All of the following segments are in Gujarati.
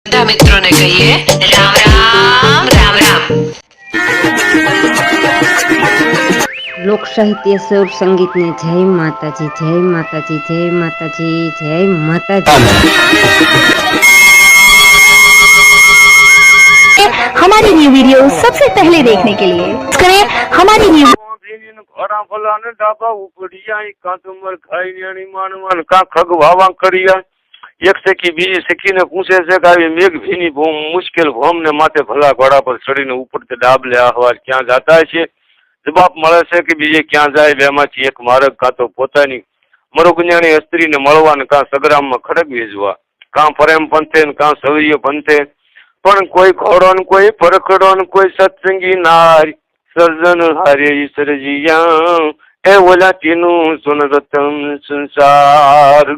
બધા મિત્રોને કહીએ રામ રામ રામ રામ। લોક સાહિત્ય સ્વર संगीत ने जय माताजी जय माताजी जय माताजी जय माताजी। हमारी न्यू वीडियो सबसे पहले देखने के लिए करें हमारी न्यू घोड़ा फला ने डाबा उपड़िया का तुमर खाई न्याणी मानवान का खग वावा करिया एक सेकी बीजी सेकी ने पूछे से कि मेघ भीनी मुश्किल भोम ने माथे भला घोड़ा पर चढ़ीने उपड़ते डाब ले आवाज क्या जाता है जवाब મળે છે કે બીજે ક્યાં જાય બેમાંથી એક માર્ગ કાં તો પોતાની મરુગુંજાણી સ્ત્રીને મળવા ને કાં સગરામમાં ખડક વેચવા કાં ફરેમ પંથે ને કાં સવરીય પંથે પણ કોઈ ઘોડો ને કોઈ ફરખડો ને કોઈ સત્સંગી નારી સર્જન હારે ઈશ્વરજીયા એ ઓલા તેનું સુનરતમ સંસાર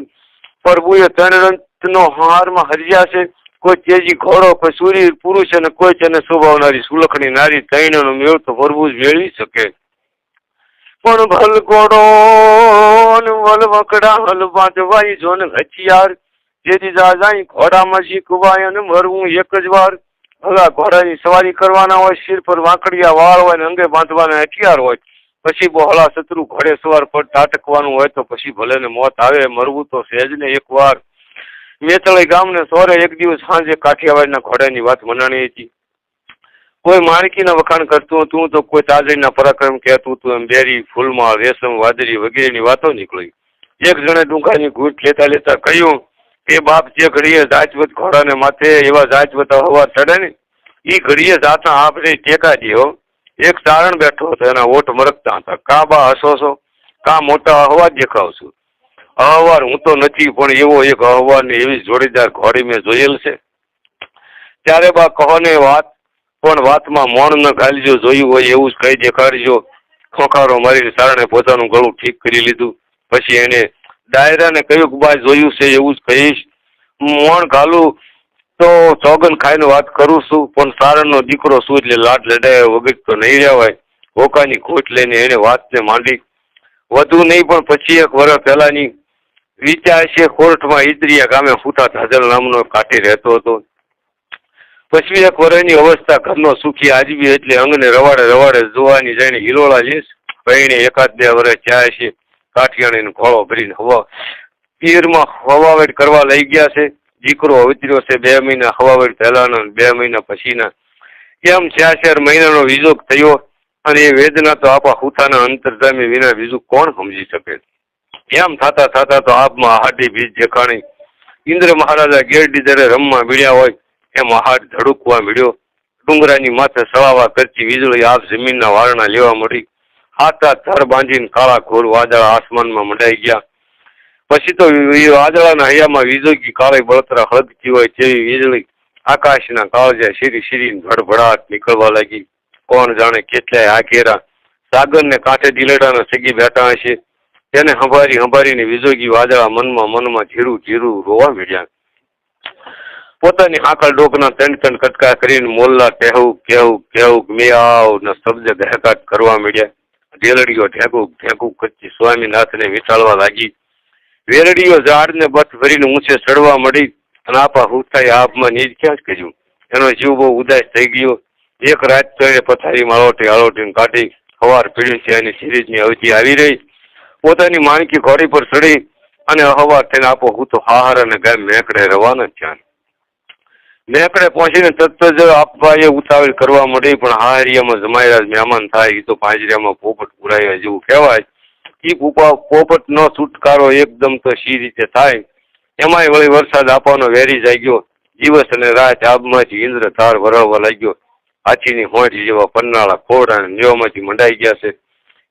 પ્રભુએ ત્રણ રંગનો હારમાં હર્યા છે કોઈ તેજી ઘોડો કોઈ સૂર્ય પુરુષ અને કોઈ તેને શોભાવનારી સુલખણી નારી ત્રણનો મેળ તો પ્રભુ જ મેળવી શકે પણ ભલ ઘોડો વલ વકડા હલ બાંધવાઈ જો ને હથિયાર જેથી જાય ઘોડામાં શીખવાય અને મરવું એક જ વાર ભલા ઘોડાની સવારી કરવાના હોય શિર પર વાંકડિયા વાળ હોય ને અંગે બાંધવાના હથિયાર હોય પછી બહોળા શત્રુ ઘોડે સવાર પર ટાટકવાનું હોય તો પછી ભલે ને મોત આવે મરવું તો સહેજ ને એક વાર। મેથળી ગામને સોરે એક દિવસ સાંજે કાઠિયાવાડના ઘોડાની વાત મનાણી હતી। કોઈ માણકીના વખાણ કરતું હતું તો કોઈ તાજડીના પરાક્રમ કહેતું હતું એમ બેરી ફૂલમાળ રેશમ વાદળી વગેરેની વાતો નીકળી। એક જણે ડુંગાની ઘૂંટ લેતા લેતા કહ્યું કે બાપ જે ઘડીએ જાજવત ઘોડાને માથે એવા જાજવત હવા ચડે ને એ ઘડીએ જાતા આપણે ટેકા દો। એક ચારણ બેઠો હતો એના ઓઠ મરકતા હતા કા બા હસો છો કા મોટા હવા દેખાવશું અહવાર હું તો નથી પણ એવો એક અહવાર ને એવી જોડીદાર ઘોડી મેં જોયેલ છે। ત્યારે બા કહો ને વાત પણ વાતમાં મોણ ન ઘાલજો જોયું હોય એવું જ કહી દેખાડજો। ખોખારો મારીને સારણે પોતાનું ગળું ઠીક કરી લીધું પછી એને ડાયરાને કહ્યું કે બા જોયું છે એવું જ કહીશ મોણ ઘાલું તો સોગન ખાઈને વાત કરું છું પણ સારણનો દીકરો શું એટલે લાડ લડાયા વગર તો નહીં રહેવાય। હોકાની ખોટ લઈને એને વાતને માંડી વધુ નહીં પણ પછી એક વર્ષ પહેલાની વિચાર છે કોર્ટમાં ઈદરિયા ગામે ફૂટા ધાજલ નામનો કાઠી રહેતો હતો। પછી એક વર્ષની અવસ્થા ઘરનો સુખી આજવી એટલે અંગને રવાડે રવાડે જોવાની જાણે હિલોળા લેશ ભાઈને એકાદ બે વર્ષ થયા છે કાઠિયાણીનો ઘોડો ભરીને પીરમાં હવાવેટ કરવા લઈ ગયા છે। દીકરો અવતર્યો છે 2 મહિના હવાવેટ પહેલાનો 2 મહિના પછીના એમ 4 મહિનાનો વિજોગ થયો અને એ વેદના તો આપા હુથાના અંતરજામી વિના બીજું કોણ સમજી શકે। એમ થતા થતા તો આપમાં આહાડી બીજ દેખાણી ઇન્દ્ર મહારાજા ગેરડી દરે રમવા મળ્યા હોય એમ આહાડ ધડુકવા મળ્યો। ડુંગરાની માથે સળાવા કરતી વીજળી આપ જમીનના વારણા લેવા મળી। હાથ ધર બાંધીને કાળા ઘોર વાદળા આસમાનમાં મંડાઈ ગયા। પછી તો વાદળાના હૈયામાં વીજળી કાળી બળતરા હળગતી હોય તેવી વીજળી આકાશના કાળજા શીરી શીરીને ભડભડાટ નીકળવા લાગી। કોણ જાણે કેટલાય આકેરા સાગરને કાંઠે દિલડાના સગી બેઠા હશે તેને હંભારીને વીજળી વાદળા મનમાં ધીરું ધીરું રોવા મળ્યા। પોતાની હાકલ ડોકના ત્રણ કટકા કરીને મોલ્લા કહેવું કહેવું કહેવું મિયાવ ના શબ્દ ગહેકાટ કરવા મળ્યા। ઢેલડીઓ ઢેકું ઢેકું કરતી સ્વામીનાથને વિચારવા લાગી। વેરડીઓ ઝાડને બથ ભરીને ઊંચે ચડવા મળી અને આપા હુથાએ આપમાં નીજ ક્યાં જ કર્યું એનો જીવ બહુ ઉદાસ થઈ ગયો। એક રાત તો એને પથારીમાં આલોટીને કાઢી સવાર પીડી છે એની સિરીજની અવધિ આવી રહી। પોતાની માણકી ઘોડી પર ચડી અને હવાર થઈને આપો હું તો હાહાર અને ગામ મેકડે રવાના થયા। મેકડે પહોંચીને તરત જ આપવાએ ઉતાવળ કરવા મળી પણ હાહરિયામાં જમાયરા મહેમાન થાય એ તો પાંજરામાં પોપટ પુરાયા જેવું કહેવાય। એ પોપટનો છુટકારો એકદમ તો શી રીતે થાય એમાંય વળી વરસાદ આપવાનો વેરી જાગ્યો। દિવસ અને રાત આબમાંથી ઇન્દ્ર ધાર વરસવા લાગ્યો। હાથીની હોંઠ જેવા પન્નાળા ખોડ અને નેવમાંથી મંડાઈ ગયા છે।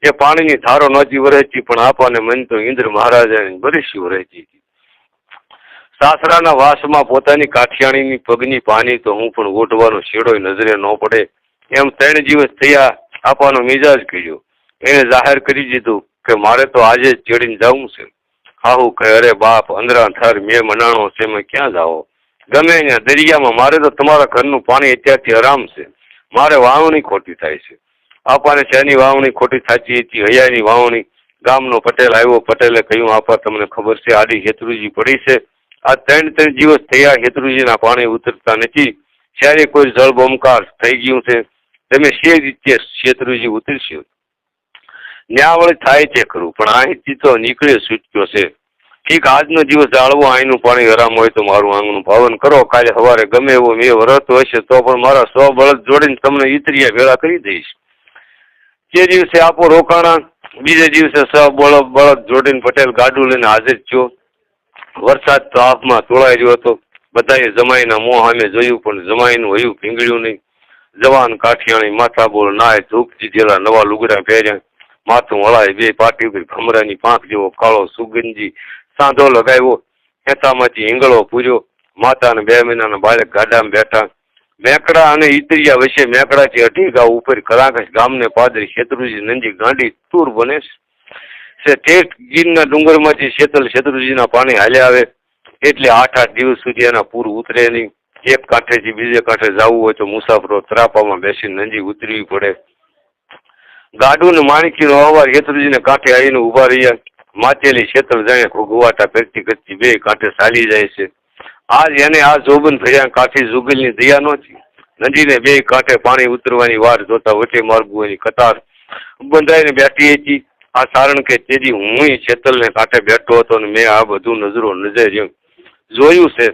એ પાણીની ધારો નહોતી વરસતી પણ આપાને મન તો ઇન્દ્ર મહારાજાની બરીસી વરસતી હતી। સાસરાના વાસમાં પોતાની કાઠિયાણીની પગની પાની તો હું પણ ઓઢવાનો શેડોય નજરે ન પડે એમ 3 દિવસ થયા આપાનો મિજાજ કર્યો। એને જાહેર કરી દીધું કે મારે તો આજે જ ચડીને જવું છે। હાહુ કહે અરે બાપ અંદરા થર મેં મનાણો છે મેં ક્યાં જાઓ ગમે ત્યાં દરિયામાં મારે તો તમારા ઘરનું પાણી અત્યારથી આરામ છે મારે વાવણી ખોટી થાય છે। આપાને શેની વાવણી ખોટી થાતી હતી હૈયાની વાવણી ગામનો પટેલ આવ્યો। પટેલે કહ્યું આપા તમને ખબર છે આડી હેતરુજી પડી છે આ 3 દિવસ થયા શેત્રુજીના પાણી ઉતરતા નથી. ત્યારે કોઈ જળબંબાકાર થઈ ગયું છે. તમે શે રીતે શેત્રુજી ઉતરશો? ન્યાવળ થાય છે ખરું, પણ અહીંથી તો નીકળે છૂટક્યો છે. ઠીક આજનો દિવસ જાળવો, અહીંનું પાણી હરામ હોય તો મારું આંગણું ભાવન કરો. કાલે સવારે ગમે એવો મેં વરતો હશે તો પણ મારા 100 બળદ જોડીને તમને ઈતરિયા ભેળા કરી દઈશ. તે દિવસે આપો રોકાણા. બીજે દિવસે 100 બળદ જોડીને પટેલ ગાડું લઈને હાજર થયો. વરસાદ તો આંખમાં તોળાઈ રહ્યો હતો. બધાએ જમાઈના મોં સામે જોયું, પણ જમાઈનું હયું પીંગળ્યું નહીં. જવાન કાઠિયાણી માથા બોલ નાય ધૂપ દીધેલા નવા લુગડા પહેર્યા, માથું વળાય, 2 પાટી ઉપર ભમરાની પાંખ જેવો કાળો સુગંજી સાંધો લગાવ્યો, હેતામાંથી હિંગળો પૂર્યો. માતા અને 2 મહિનાના બાળક ગાડામાં બેઠા. મેકડા અને ઈતરિયા વચ્ચે મેકડાથી 2.5 ગાઉ ઉપર કલાકસ ગામને પાદરી શેત્રુજી નંદી ગાંડી તૂર બને છે. ઠેઠ ગીરના ડુંગરમાંથી શેત્રુજીના પાણી હાલ્યા આવે એટલે 8 દિવસ સુધી એના પૂર ઉતરે નહીં. એક કાંઠેથી બીજે કાંઠે જવું હોય તો મુસાફરો ત્રાપામાં બેસીને નંદી ઉતરવી પડે. ગાડું ને માણકીનો અવાજ શેત્રુજીને કાંઠે આવીને ઉભા રહ્યા. માતેલી શેતળ જાણે ઘોઘવાટા કરતી કરતી 2 કાંઠે ચાલી જાય છે. આજ એને આ જોબન ભર્યા કાંઠે જુગલની દયા નહોતી. નદીને 2 કાંઠે પાણી ઉતરવાની વાર જોતા વચ્ચે માર્ગોની કતાર બંધાઈને બેઠી હતી. આ કારણ કે તેથી હું શેતલને કાંઠે બેઠો હતો અને મેં આ બધું નજરે જોયું છે.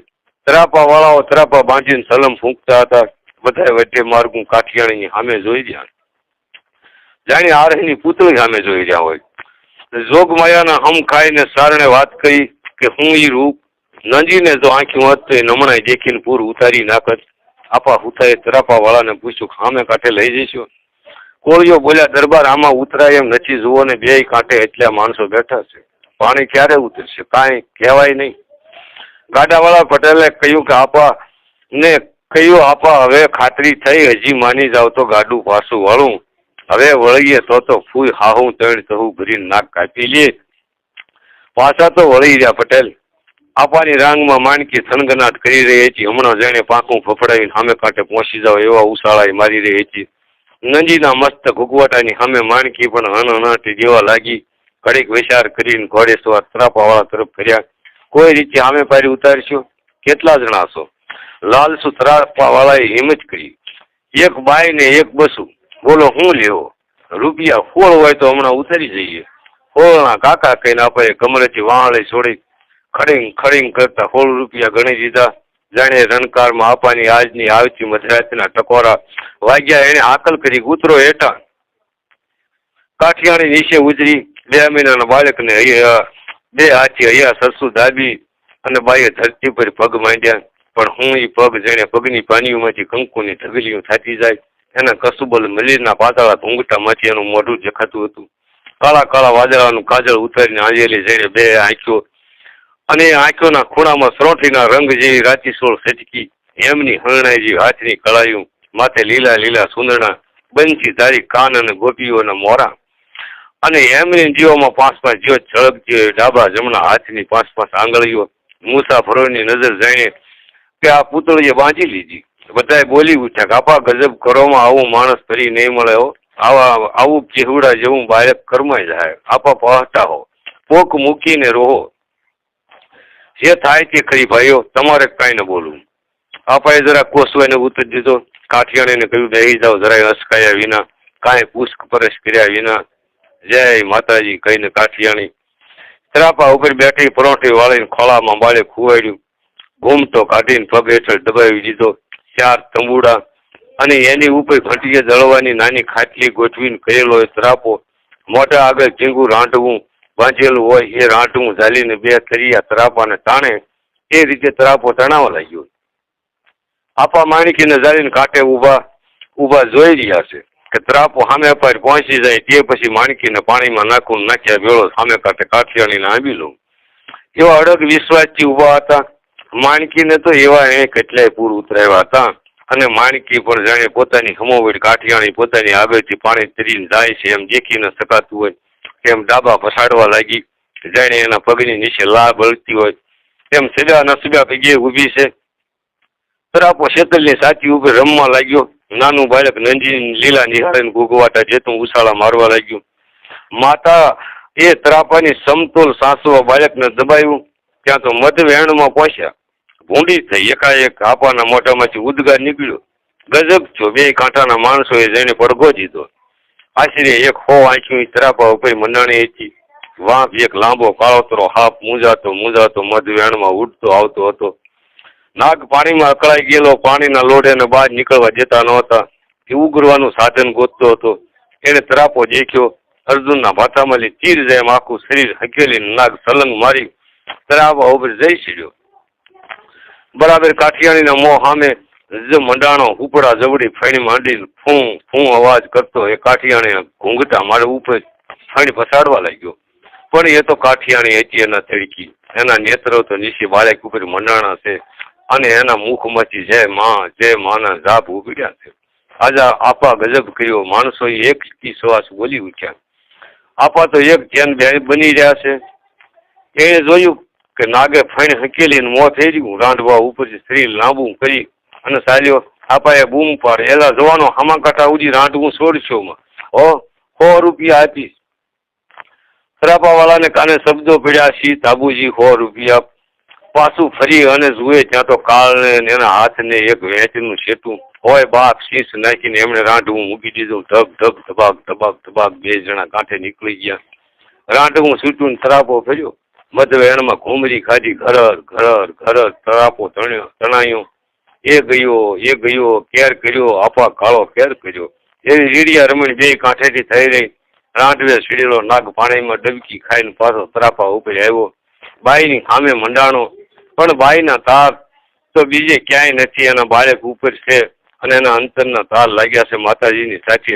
ત્રાપા વાળાઓ ત્રાપા બાંધીને સલમ ફૂંકતા હતા. બધા વચ્ચે માર્ગું કાઠિયાણીની સામે જોઈ રહ્યા, જાણે આરહીની પૂતળી સામે જોઈ રહ્યા હોય. જોગમાયાના હમ ખાઈને સારણે વાત કરી કે હું ઈ રૂપ નંજીને જો આંખ્યું હોત તો એ નમણાઈ દેખીને પૂર ઉતારી નાખત. આપા હુતાએ ત્રાપા વાળાને પૂછ્યું, સામે કાંઠે લઈ જઈશું? કોળીઓ બોલ્યા, દરબાર આમાં ઉતરાય એમ નથી. જુઓ ને 2 કાંઠે એટલા માણસો બેઠા છે. પાણી ક્યારે ઉતરશે કાંઈ કહેવાય નહીં. ગાડાવાળા પટેલે કહ્યું કે આપા હવે ખાતરી થઈ, હજી માની જાવ તો ગાડું પાછું વાળું. હવે વળીએ તો ફૂઈ હાહું 3 તહું ભરીને નાક કાપી લે. પાછા તો વળી રહ્યા પટેલ. આપાની રાંગમાં માણકી થનગનાટ કરી રહી હતી. હમણાં જાણે પાંખું ફફડાવીને સામે કાંઠે પહોંચી જાવ એવા ઉસાળાએ મારી રહી હતી. નંજીના મસ્ત ઘુગવાટાની સામે માણકી પણ હણહણાટી જેવા લાગી. ઘડીક વિચાર કરીને ઘોડે સવાર ત્રાપાવાળા તરફ ફર્યા. કોઈ રીતે સામે પારી ઉતારશો? કેટલા જણા છો? લાલસુ ત્રાપાવાળાએ હિંમત કરી. 1 બાઈ ને 1 બસું. બોલો હું લેવો? રૂપિયા 16 હોય તો હમણાં ઉતરી જઈએ. 16ના કાકા કહીને આપણે કમરેથી વાહળે છોડી ખડીંગ કરતા 16 રૂપિયા ગણી દીધા. જાણે રણકારમાં આપાની આજની આવતી મધરાતના ટકોરા વાગ્યા. એને આકલ કરી ઉતરો હેઠા. કાઠિયાણી નીચે ઉતરી. 2 મહિનાના બાળકને 2 હાથી હૈયા સરસું દાબી અને બાઈએ ધરતી પર પગ માંડ્યા. પણ હું એ પગ જાણે પગની પાનીઓમાંથી કંકુની ઢગલીઓ થાતી જાય. એના કસુબલ મલીરના પાતળા ઘૂંઘટામાંથી એનું મોઢું દેખાતું હતું. કાળા કાળા વાદળાનું કાજળ ઉતારીને આંજેલી જઈને 2 આંખો અને આંખોના ખૂણામાં સરોઠીના રંગ જેવી રાતીસોળ સટકી. એમની હરણાઈ જેવી હાથની કળાયું. માથે લીલા લીલા સુંદરના બંછી ધારી કાન અને ગોપીઓના મોરા. અને એમની જીવોમાં 5-5 જ્યોત ઝળકતી. ડાબા જમણા હાથની 5-5 આંગળીઓ. મુસાફરોની નજર જાણે કે આ પૂતળીએ બાંધી લીધી. બધાએ બોલી ઉઠ્યા કે આપા ગજબ કરોમાં આવું માણસ ફરી નહીં મળે હો. આવું કેહુડા જેવું બાળક કરમાઈ જાય. આપા પહોંચતા હો, પોક મૂકીને રહો. જે થાય તે ખરી ભાઈઓ, તમારે કાંઈ ન બોલવું. આપાએ જરા કોસવાઈને ઉતરી દીધો. કાઠિયાણીને કહ્યું, બેસી જાઓ જરાય અસકાયા વિના, કાંઈ પૂછપરછ કર્યા વિના. જય માતાજી કહીને કાઠિયાણી ત્રાપા ઉપર બેઠી પરોઠી વાળીને ખોળામાં બાળે ખુવાડ્યું. ઘૂમતો કાઢીને પગ હેઠળ દબાવી દીધો. 4 તંબુડા અને એની ઉપર ઘંટીએ દળવાની નાની ખાટલી ગોઠવીને કરેલો ત્રાપો. મોઢા આગળ ઝીંગું રાંટવું બાંધેલું હોય એ રાંટવું ઝાલીને 2 તરિયા ત્રાપાને તાણે એ રીતે ત્રાપો તણાવવા લાગ્યો. આપા માણકીને ઝાલીને કાંઠે ઊભા જોઈ રહ્યા છે કે ત્રાપો સામે પર પહોંચી જાય તે પછી માણકીને પાણીમાં નાખ્યા વેળો સામે કાંઠે કાઠિયાણીને આંબી લઉં. એવા અડગ વિશ્વાસથી ઊભા હતા. માણકીને તો એવા એને કેટલાય પૂર ઉતરાવ્યા હતા. અને માણકી પણ જાણે પોતાની હમોવડ કાઠિયાણી પોતાની આગળથી પાણી તરીને જાય છે એમ દેખી ન શકાતું હોય તેમ ડાબા પછાડવા લાગી. જાણે એના પગની નીચે લા બળતી હોય તેમ સબ્યા પગે ઊભી છે. ત્રાપો શેતલની સાચી ઉપર રમવા લાગ્યો. નાનું બાળક નંજી લીલા નિહાળીને ગુગવાટા જેતું ઉછાળા મારવા લાગ્યું. માતા એ ત્રાપાની સમતોલ સાસવા બાળકને દબાવ્યું ત્યાં તો મધવેણમાં પહોંચ્યા. ભૂંડી થઈ. એકાએક આપાના મોઢામાંથી ઉદ્ગાર નીકળ્યો. ગજબ છો, બે કાંઠાના માણસોએ જઈને પડઘો દીધો. આશરે 100 આંખી તરાપા ઉપર મંડાણી હતી. વાંક એક લાંબો કાળોતરો હાફ મૂંઝાતો મધવેણમાં ઉડતો આવતો હતો. નાગ પાણીમાં અકળાઈ ગયેલો, પાણીના લોઢેને બહાર નીકળવા દેતા નહોતા. એ ઉગરવાનું સાધન ગોતતો હતો. એને તરાપો દેખ્યો. અર્જુનના ભાથામાંથી તીર જાય એમ આખું શરીર હકેલી નાગ સલંગ મારી તરાપા ઉપર જઈ ચડ્યો. બરાબર કાઠિયાણીના મોં સામે મંડાણો ઉપડા જવડી ફણી માંડી ફૂં ફૂં અવાજ કરતો. એ કાઠિયાણી ઘૂંઘતા મારે ઉપર ફણી પછાડવા લાગ્યો. પણ એ તો કાઠિયાણી હતી એના તડકી. એના નેત્રો તો નીચે બાળક ઉપર મંડાણા છે અને એના મુખમાંથી જય માના જાપ ઉગડ્યા છે. આજે આપા ગજબ કર્યો. માણસો એક શ્વાસ બોલી ઉઠ્યા. આપા તો એક ધ્યાન બની રહ્યા છે. એને જોયું કે નાગે ફણ હકેલીને મોં ફેર્યું. રાંધવા ઉપરથી શરીર લાંબુ કરી અને ચાલ્યો. આપાએ બૂમ પાડે, એલા જવાનો હામા કાંઠા ઉડી રાંધવું છોડશો માં 100 રૂપિયા આપીશ. તરાપા વાળાને કાને શબ્દો પડ્યા. શી તાબુજી 100 રૂપિયા. પાછું ફરી અને જુએ ત્યાં તો કાળને એના હાથને એક વેચનું શેતું હોય. બાપ શીશ નાખીને એમણે રાંધવું મૂકી દીધું. ધબ ધબાક ધબાક બે જણા કાંઠે નીકળી ગયા. રાંધવું છૂટું તરાપો ફર્યો. મધવેણમાં ઘૂમરી ખાધી. ઘર તરાપો તણાયો. એ ગયો કેર કર્યો. આપા કાળો કેર કર્યો. એવી રીડિયા રમણી બે કાંઠેથી થઈ રહી. રાંધવે સીડેલો નાગ પાણીમાં ડબકી ખાઈને પાછો તરાપા ઉપર આવ્યો. બાઈની સામે મંડાણો. પણ બાઈના તાર તો બીજે ક્યાંય નથી. એના બાળક ઉપર છે અને એના અંતરના તાર લાગ્યા છે માતાજીની સાથે.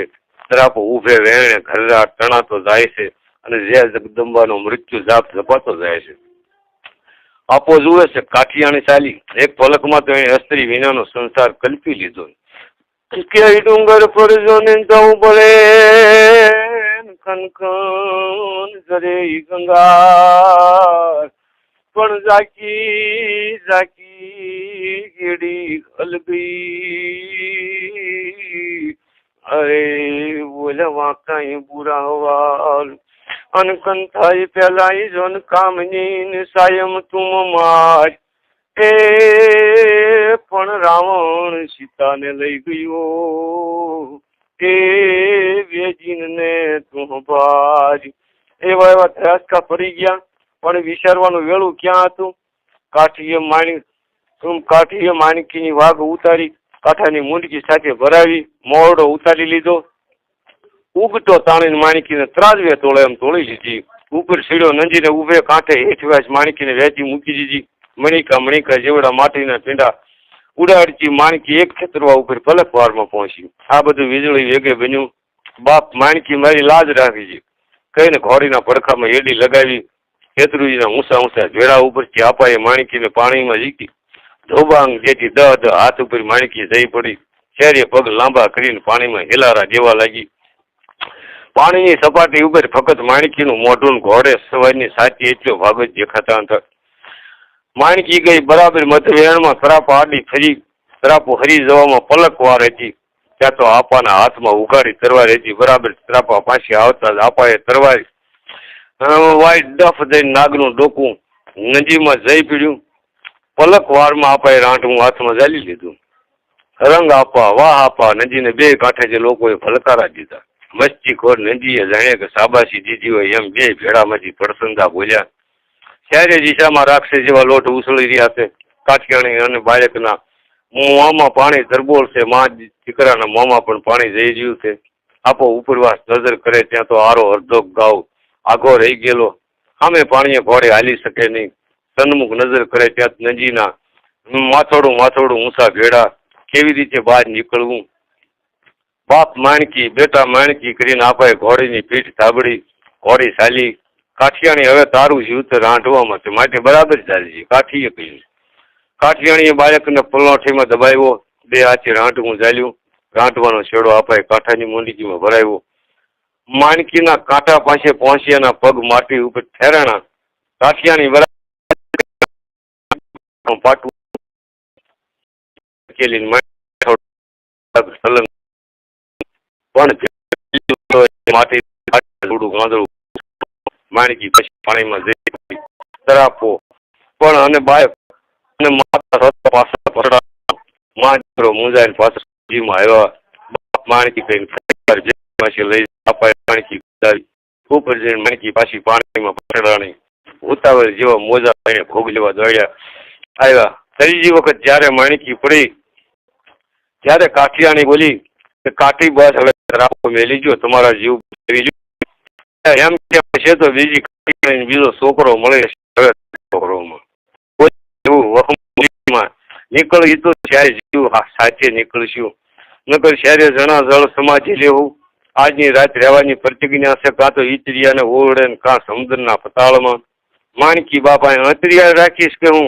તરાપો ઉભે વેણે ઘરરાટ તણાતો જાય છે અને જય જગદંબાનો મૃત્યુ જાપ ઝપાતો જાય છે. આપો જુએ છે કાઠિયાણી ચાલી. એક પલકમાં તો એને અસ્ત્રી વિનાનો સંસાર કલ્પી લીધો. કે ડુંગર પર જોને જવું પડે કનકન જરે ગંગા. પણ જાકી ગેડી હલગઈ. અરે બોલવા કઈ બુરા હવાલ. અનકન થાય પેલા જોન કામની સાયમ તું માર. એ પણ રાવણ સીતાને લઈ ગયો. એ વેજીને તું ભાજ. એવા ધ્રાસકા પડી ગયા. પણ વિચારવાનું વેળું ક્યાં હતું. કાઠીએ માણકીની વાઘ ઉતારી. કાંઠાની મુંડકી સાથે ભરાવી. મોરડો ઉતારી લીધો. ઉગતો તાણીને માણકીને ત્રાજવે તોળે એમ તોડી લીધી. ઉપર સીડો નંજીને ઉભે કાંઠે હેઠવાસ માણકીને વેચી મૂકી દીધી. મણિકા જેવડા માટીના પીંડા ઉડાડતી માણકી એક ખેતરવા ઉપર પલકવારમાં પહોંચી. આ બધું વીજળી વેગે બન્યું. બાપ માણકી મારી લાજ રાખી છે કહીને ઘોડીના પડખામાં એડી લગાવી. ખેતરુજીના ઊંચા ઝેડા ઉપરથી આપાએ માણકીને પાણીમાં ઝીકી. ધોબાંગ જેથી દહ હાથ ઉપર માણકી જઈ પડી. શેરીએ પગ લાંબા કરીને પાણીમાં હેલારા દેવા લાગી. પાણીની સપાટી ઉપર ફક્ત માણકીનું મોઢું ઘોડે સવારની સાચી એટલો ભાગ જ દેખાતા હતા. માણકી ગઈ બરાબર મધવેણમાં. તરાપો આડી ફરી. તરાપો હરી જવામાં પલકવાર હતી. ત્યાં તો આપાના હાથમાં ઉઘાડી તરવાર હતી. બરાબર તરાપા પાછી આવતા જ આપાએ તરવાર વાય ડફ દઈને નાગનું ડોકું નજીમાં જઈ પીડ્યું. પલકવારમાં આપાએ રાંઠવું હાથમાં ઝાલી લીધું. રંગ આપા વાહ આપા નજીને બે કાંઠે જે લોકોએ ફલકારા દીધા. મસ્તી ખોર નજીએ જાણે કે સાબાસી દીધી હોય એમ બે ભેડામાંથી પડસંદા બોલ્યા. ચારે દિશામાં રાખશે જેવા લોટ ઉછળી રહ્યા છે. કાઠિયાણી અને બાળકના મોંમાં પાણી તરબોળ છે. મા દીકરાના મોંમાં પણ પાણી જઈ રહ્યું છે. આપો ઉપરવાસ નજર કરે ત્યાં તો આરો અડધો ગાવ આઘો રહી ગયેલો. સામે પાણીએ ઘોડે હાલી શકે નહીં. સન્મુખ નજર કરે ત્યાં નજીના માથોડું ઊંચા ભેડા. કેવી રીતે બહાર નીકળવું. બાપ માણકી બેટા માણકી કરીને આપાએ ઘોડીની પીઠ થાબડી. ઘોડી ચાલી. કાઠિયાણી હવે તારું જીવતર રાંધવામાં છે માટે બરાબર ચાલી. કાઠીએ કહ્યું. કાઠિયાણીએ બાળકને પલોઠીમાં દબાવ્યો. બે હાથે રાંધવું ચાલ્યું. રાંધવાનો છેડો આપાએ કાંઠાની મુંડકીમાં ભરાવ્યો. માણકીના કાંઠા પાસે પહોંચ્યાના પગ માટી ઉપર ઠેરાણા. કાઠિયાણી બરાબર પાટું માટી માણકી પછી પાણીમાં જઈ. તરાપો પણ અને બાય અને માતા પાછા પડા માં મુંજાઈને પાછળ જીમાં આવ્યા. માણકી કઈ પાછી લઈ અપાય માણકી ઉપર જઈને માણકી પાછી પાણીમાં પટડાણી ઉતાવળ જેવા મોજા લઈને ભોગ લેવા દોડ્યા આવ્યા. ત્રીજી વખત જયારે માણકી પડી ત્યારે કાઠિયાણી બોલી કે કાઠી બસ હવે રાખો મેલી જો તમારા જીવ એમ કે છે તો બીજી કાઠિયાણી બીજો છોકરો મળે હવે છોકરોમાં નીકળી તો ત્યારે જીવ સાથે નીકળશું નકર શહેરે જણા જળ સમાધિ લેવું. આજની રાત રહેવાની પ્રતિજ્ઞા છે કાં તો ઈતરિયાને ઓરડે કાં સમુદ્રના પતાળમાં. માણકી બાપાએ અંતરિયા રાખીશ કે હું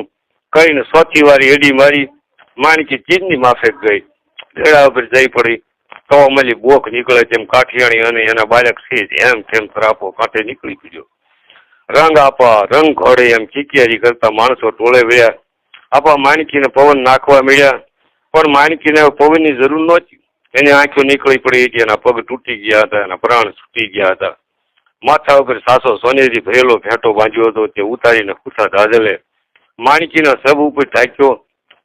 કહીને ચોથી વારી એડી મારી. માણકી ચીજની માફે ગઈ ઢેડા ઉપર જઈ પડી. તો મળી બોખ નીકળે તેમ કાઠિયાણી અને એના બાળક છે એમ તેમ તરાપો કાંઠે નીકળી પડ્યો. રંગ આપા રંગ ઘોડે એમ ચીકિયારી કરતા માણસો ટોળે વળ્યા. આપા માણકીને પવન નાખવા મળ્યા પણ માણકીને પવનની જરૂર નહોતી. એની આંખો નીકળી પડી હતી, એના પગ તૂટી ગયા હતા, એના પ્રાણ છૂટી ગયા હતા. માથા ઉપર સાસો સોનેરી ભરેલો ફેંટો બાંધ્યો હતો તે ઉતારીને ખુશા ધાજલે માણકીના સબ ઉપર ઢાંક્યો.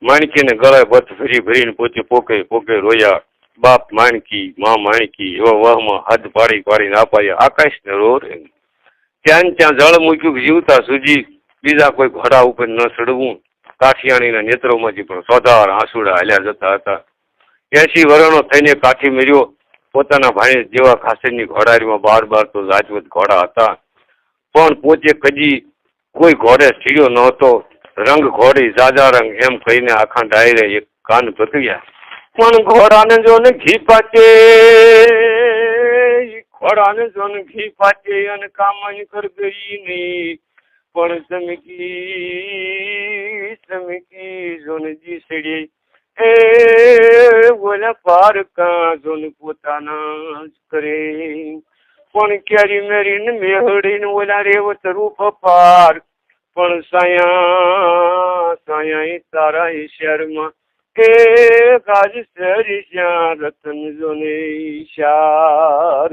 માણકીને ગળે બથ ભરી ભરીને પોતે પોકે પોકે રોયા. બાપ માણકી માં માણકી એવા વાહમાં હાથ પાડી પાડીને આપાયા આકાશને રોર. ત્યાં ત્યાં જળ મૂક્યું જીવતા સુધી બીજા કોઈ ઘોડા ઉપર ન ચડવું. કાઠિયાણીના નેત્રોમાંથી પણ સોધાર આંસુડા હાલ્યા જતા હતા. 80 વર્ષનો થઈને કાઠી મેર્યો. પોતાના ભાઈ જેવા ખાસેની ઘોડારીમાં બાર તો રાજવત ઘોડા હતા પણ પોતે કદી કોઈ ઘોડે ચડ્યો નહોતો. રંગ ઘોડી જાજા રંગ એમ કહીને આખા ડાયરે એક કાન ભટક્યા. પણ ઘોડાને જો ને ઘી પાચે, ઘોડાને જો ને ઘી પાચે અને કામની કર ગઈ નહીં પણ ચમકી જોનજી સડી એ બોલા પાર કા જોન પોતાના જ કરે. પણ ક્યારી મેરીને મેહડીને ઓલા રેવત રૂપ પાર પણ સાયા સાયા તારા શહેરમાં એ ગાજ શહેરી શ્યા રતન જોને શાર.